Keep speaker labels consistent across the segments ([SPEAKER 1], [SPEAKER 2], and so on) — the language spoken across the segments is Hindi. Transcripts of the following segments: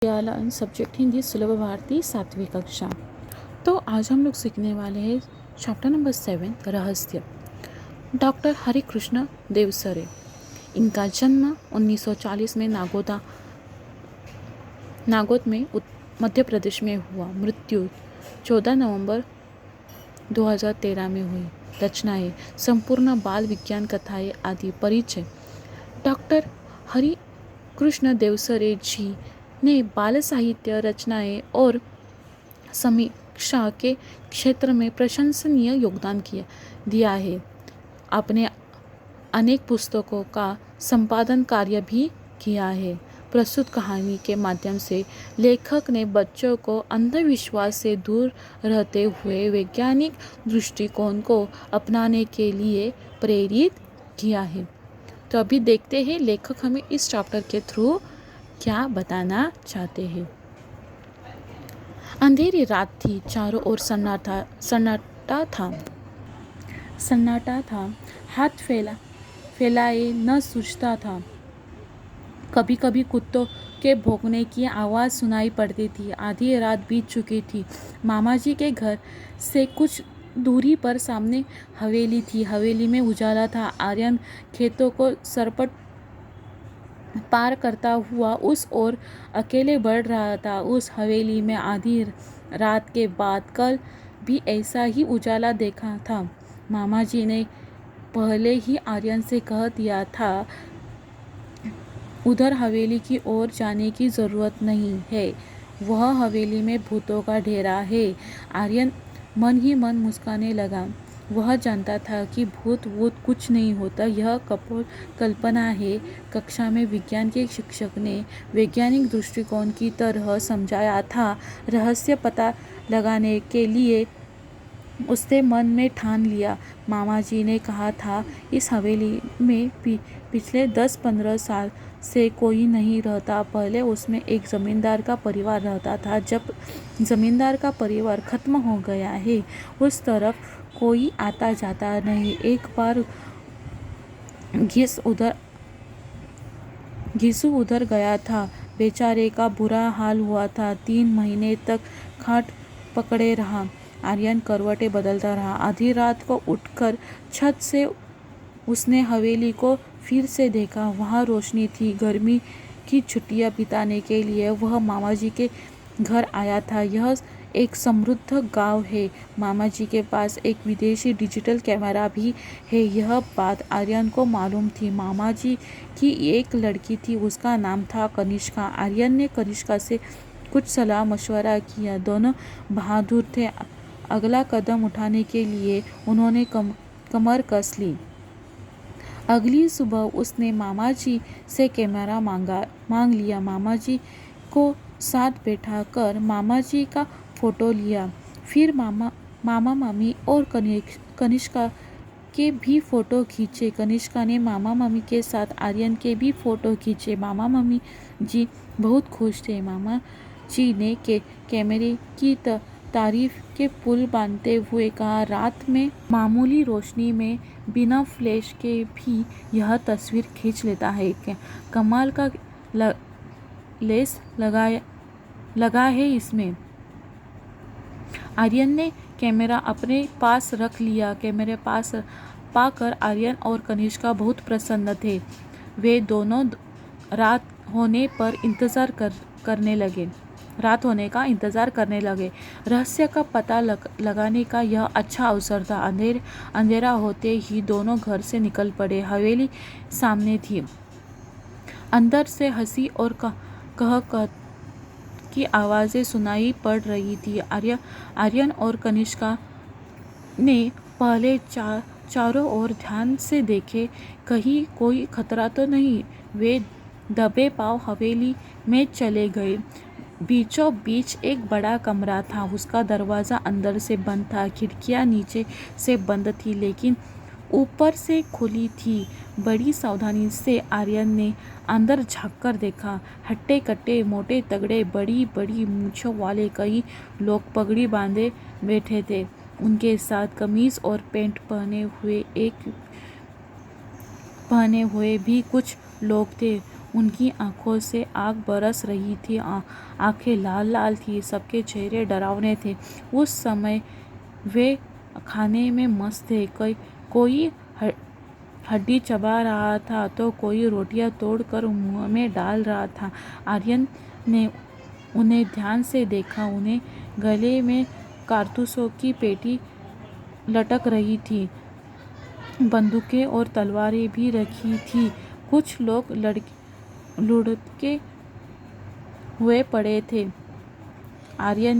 [SPEAKER 1] सब्जेक्ट हिंदी सुलभ भारती 7वीं कक्षा। तो आज हम लोग सीखने वाले हैं चैप्टर नंबर 7 रहस्य। डॉक्टर हरिकृष्ण देवसरे, इनका जन्म 1940 में नागौद में मध्य प्रदेश में हुआ। मृत्यु 14 नवंबर 2013 में हुई। रचनाएं संपूर्ण बाल विज्ञान कथाएं आदि। परिचय। डॉक्टर हरिकृष्ण देवसरे जी ने बाल साहित्य रचनाएं और समीक्षा के क्षेत्र में प्रशंसनीय योगदान दिया है। आपने अनेक पुस्तकों का संपादन कार्य भी किया है। प्रस्तुत कहानी के माध्यम से लेखक ने बच्चों को अंधविश्वास से दूर रहते हुए वैज्ञानिक दृष्टिकोण को अपनाने के लिए प्रेरित किया है। तो अभी देखते हैं लेखक हमें इस चैप्टर के थ्रू क्या बताना चाहते हैं। अंधेरी रात थी, चारों ओर सन्नाटा था। हाथ फैलाए न सूझता था। कभी कभी कुत्तों के भौंकने की आवाज़ सुनाई पड़ती थी। आधी रात बीत चुकी थी। मामा जी के घर से कुछ दूरी पर सामने हवेली थी। हवेली में उजाला था। आर्यन खेतों को सरपट पार करता हुआ उस ओर अकेले बढ़ रहा था। उस हवेली में आधी रात के बाद कल भी ऐसा ही उजाला देखा था। मामा जी ने पहले ही आर्यन से कह दिया था, उधर हवेली की ओर जाने की ज़रूरत नहीं है, वह हवेली में भूतों का डेरा है। आर्यन मन ही मन मुस्कुराने लगा। वह जानता था कि भूत वूत कुछ नहीं होता, यह कपोल कल्पना है। कक्षा में विज्ञान के शिक्षक ने वैज्ञानिक दृष्टिकोण की तरह समझाया था। रहस्य पता लगाने के लिए उसने मन में ठान लिया। मामा जी ने कहा था, इस हवेली में पिछले 10-15 साल से कोई नहीं रहता। पहले उसमें एक ज़मींदार का परिवार रहता था। जब ज़मींदार का परिवार ख़त्म हो गया है, उस तरफ कोई आता जाता नहीं। एक बार घिसू उधर गया था। बेचारे का बुरा हाल हुआ था। 3 महीने तक खाट पकड़े रहा। आर्यन करवटें बदलता रहा। आधी रात को उठकर छत से उसने हवेली को फिर से देखा। वहाँ रोशनी थी। गर्मी की छुट्टियाँ बिताने के लिए वह मामा जी के घर आया था। यह एक समृद्ध गांव है। मामा जी के पास एक विदेशी डिजिटल कैमरा भी है। यह बात आर्यन को मालूम थी। मामा जी की एक लड़की थी, उसका नाम था कनिष्का। आर्यन ने कनिष्का से कुछ सलाह मशवरा किया। दोनों बहादुर थे। अगला कदम उठाने के लिए उन्होंने कमर कस ली। अगली सुबह उसने मामा जी से कैमरा मांग लिया। मामा जी को साथ बैठा कर मामा जी का फोटो लिया। फिर मामा मामी और कनिष्का के भी फ़ोटो खींचे। कनिष्का ने मामा मामी के साथ आर्यन के भी फ़ोटो खींचे। मामा मामी जी बहुत खुश थे। मामा जी ने कैमरे की तारीफ के पुल बांधते हुए कहा, रात में मामूली रोशनी में बिना फ्लैश के भी यह तस्वीर खींच लेता है। कमाल का लेंस लगा है इसमें। आर्यन ने कैमरा अपने पास रख लिया। कैमरे पास पाकर आर्यन और कनिष्का बहुत प्रसन्न थे। वे दोनों रात होने का इंतज़ार करने लगे। रहस्य का पता लगाने का यह अच्छा अवसर था। अंधेरा होते ही दोनों घर से निकल पड़े। हवेली सामने थी। अंदर से हंसी और कह की आवाज़ें सुनाई पड़ रही थी। आर्यन और कनिष्का ने पहले चारों ओर ध्यान से देखे, कहीं कोई खतरा तो नहीं। वे दबे पांव हवेली में चले गए। बीचों बीच एक बड़ा कमरा था। उसका दरवाज़ा अंदर से बंद था। खिड़कियाँ नीचे से बंद थी, लेकिन ऊपर से खुली थी। बड़ी सावधानी से आर्यन ने अंदर झांककर देखा। हट्टे कट्टे, मोटे तगड़े, बड़ी बड़ी मूंछों वाले कई लोग पगड़ी बांधे बैठे थे। उनके साथ कमीज और पैंट पहने हुए भी कुछ लोग थे। उनकी आंखों से आग बरस रही थी, आंखें लाल लाल थी, सबके चेहरे डरावने थे। उस समय वे खाने में मस्त थे। कोई हड्डी चबा रहा था तो कोई रोटियां तोड़कर मुंह में डाल रहा था। आर्यन ने उन्हें ध्यान से देखा। उन्हें गले में कारतूसों की पेटी लटक रही थी, बंदूकें और तलवारें भी रखी थी। कुछ लोग लुढ़के हुए पड़े थे। आर्यन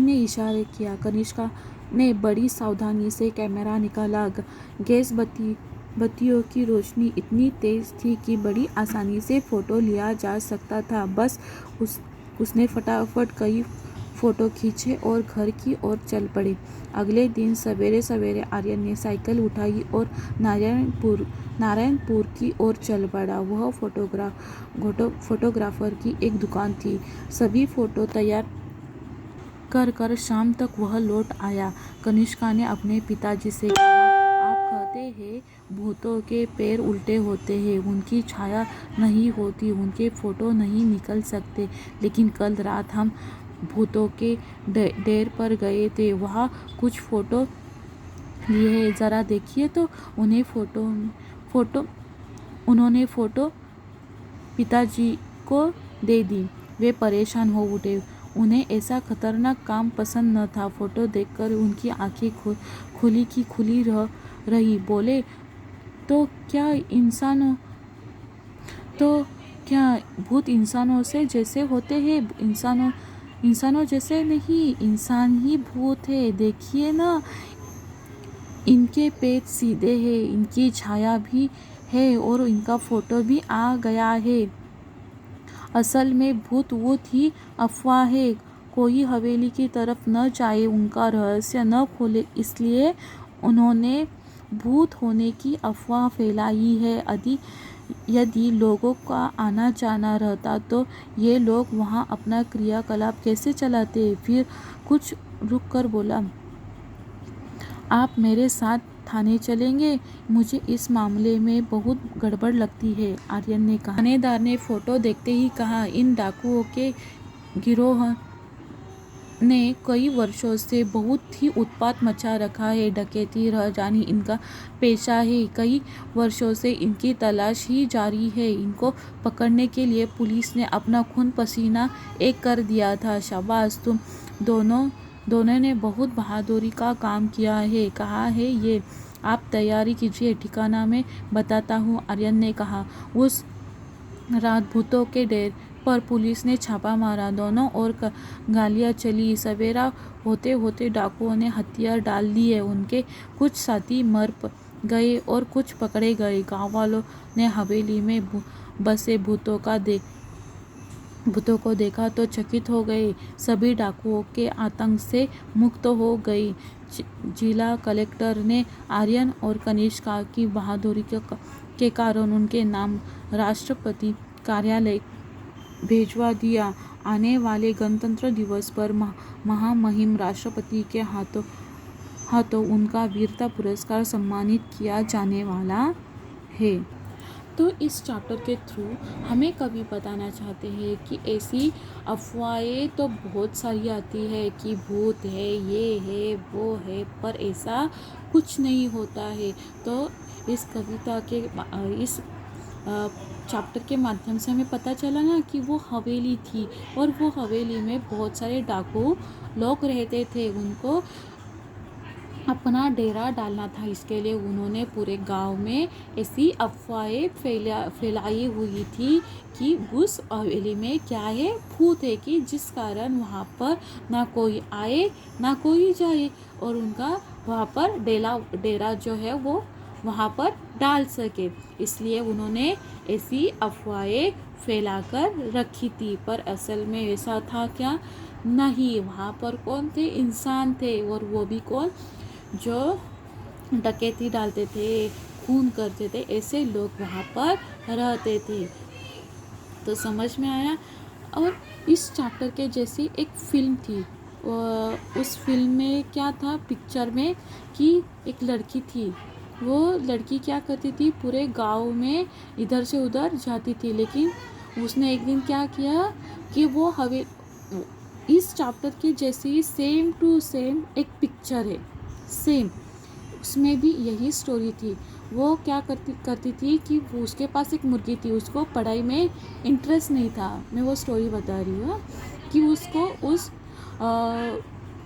[SPEAKER 1] ने इशारे किया। कनिष्का ने बड़ी सावधानी से कैमरा निकाला। गैस बत्तियों की रोशनी इतनी तेज थी कि बड़ी आसानी से फोटो लिया जा सकता था। बस उसने फटाफट कई फोटो खींचे और घर की ओर चल पड़े। अगले दिन सवेरे सवेरे आर्यन ने साइकिल उठाई और नारायणपुर की ओर चल पड़ा। वह फोटोग्राफर की एक दुकान थी। सभी फोटो तैयार कर शाम तक वह लौट आया। कनिष्का ने अपने पिताजी से कहा, आप कहते हैं भूतों के पैर उल्टे होते हैं, उनकी छाया नहीं होती, उनके फोटो नहीं निकल सकते। लेकिन कल रात हम भूतों के डेर पर गए थे, वहाँ कुछ फोटो लिए, जरा देखिए तो। उन्होंने फोटो पिताजी को दे दी। वे परेशान हो उठे। उन्हें ऐसा खतरनाक काम पसंद न था। फोटो देखकर उनकी आंखें खुली की खुली रही। बोले, तो क्या भूत इंसानों से जैसे होते हैं? इंसानों जैसे नहीं, इंसान ही भूत है। देखिए ना, इनके पेट सीधे हैं, इनकी छाया भी है और इनका फोटो भी आ गया है। असल में भूत वूत ही अफवाह है। कोई हवेली की तरफ न जाए, उनका रहस्य न खोले, इसलिए उन्होंने भूत होने की अफवाह फैलाई है। यदि लोगों का आना जाना रहता तो ये लोग वहाँ अपना क्रियाकलाप कैसे चलाते? फिर कुछ रुक कर बोला, आप मेरे साथ थाने चलेंगे? मुझे इस मामले में बहुत गड़बड़ लगती है, आर्यन ने कहा। थानेदार ने फोटो देखते ही कहा, इन डाकुओं के गिरोह ने कई वर्षों से बहुत ही उत्पात मचा रखा है। डकैती राजधानी इनका पेशा है। कई वर्षों से इनकी तलाश ही जारी है। इनको पकड़ने के लिए पुलिस ने अपना खून पसीना एक कर दिया था। शाबाश, तुम दोनों ने बहुत बहादुरी का काम किया है। कहा है ये? आप तैयारी कीजिए, ठिकाना मैं बताता हूँ, आर्यन ने कहा। उस रात भूतों के डेरे पर पुलिस ने छापा मारा। दोनों ओर गालियाँ चली। सवेरा होते होते डाकुओं ने हथियार डाल दिए। उनके कुछ साथी मर गए और कुछ पकड़े गए। गांव वालों ने हवेली में बसे भूतों को देखा तो चकित हो गए। सभी डाकुओं के आतंक से मुक्त हो गई। जिला कलेक्टर ने आर्यन और कनिष्का की बहादुरी के कारण उनके नाम राष्ट्रपति कार्यालय भेजवा दिया। आने वाले गणतंत्र दिवस पर महामहिम राष्ट्रपति के हाथों उनका वीरता पुरस्कार सम्मानित किया जाने वाला है। तो इस चैप्टर के थ्रू हमें कवि बताना चाहते हैं कि ऐसी अफवाहें तो बहुत सारी आती है कि भूत है, ये है, वो है, पर ऐसा कुछ नहीं होता है। तो इस कविता के इस चैप्टर के माध्यम से हमें पता चला ना कि वो हवेली थी और वो हवेली में बहुत सारे डाकू लोग रहते थे। उनको अपना डेरा डालना था। इसके लिए उन्होंने पूरे गांव में ऐसी अफवाहें फैलाई हुई थी कि उस हवेली में क्या है, भूत है, कि जिस कारण वहाँ पर ना कोई आए ना कोई जाए और उनका वहाँ पर डेरा जो है वो वहाँ पर डाल सके। इसलिए उन्होंने ऐसी अफवाहें फैलाकर रखी थी। पर असल में ऐसा था क्या? नहीं, वहाँ पर कौन थे? इंसान थे। और वो भी कौन? जो डकैती डालते थे, खून करते थे, ऐसे लोग वहाँ पर रहते थे। तो समझ में आया। और इस चैप्टर के जैसी एक फिल्म थी। उस फिल्म में क्या था, पिक्चर में, कि एक लड़की थी, वो लड़की क्या करती थी, पूरे गांव में इधर से उधर जाती थी, लेकिन उसने एक दिन क्या किया कि वो हवे इस चैप्टर के जैसे ही सेम टू सेम एक पिक्चर है, सेम उसमें भी यही स्टोरी थी। वो क्या करती थी कि वो उसके पास एक मुर्गी थी, उसको पढ़ाई में इंटरेस्ट नहीं था। मैं वो स्टोरी बता रही हूँ कि उसको उस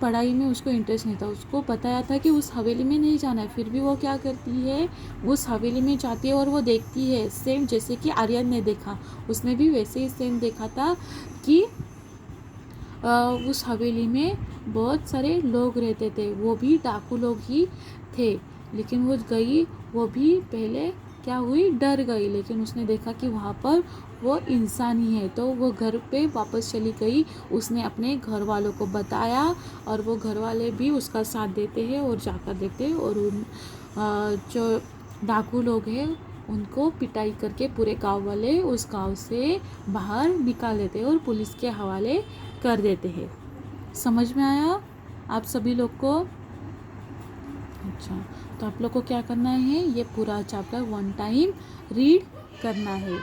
[SPEAKER 1] पढ़ाई में उसको इंटरेस्ट नहीं था। उसको बताया था कि उस हवेली में नहीं जाना है, फिर भी वो क्या करती है, उस हवेली में जाती है और वो देखती है सेम जैसे कि आर्यन ने देखा। उसने भी वैसे ही सेम देखा था कि उस हवेली में बहुत सारे लोग रहते थे, वो भी डाकू लोग ही थे। लेकिन वो गई, वो भी पहले क्या हुई, डर गई, लेकिन उसने देखा कि वहाँ पर वो इंसान ही है, तो वो घर पे वापस चली गई। उसने अपने घर वालों को बताया और वो घर वाले भी उसका साथ देते हैं और जाकर देखते हैं, और उन जो डाकू लोग हैं उनको पिटाई करके पूरे गांव वाले उस गांव से बाहर निकाल देते हैं और पुलिस के हवाले कर देते हैं। समझ में आया आप सभी लोग को? अच्छा, तो आप लोग को क्या करना है, ये पूरा चैप्टर 1 टाइम रीड करना है।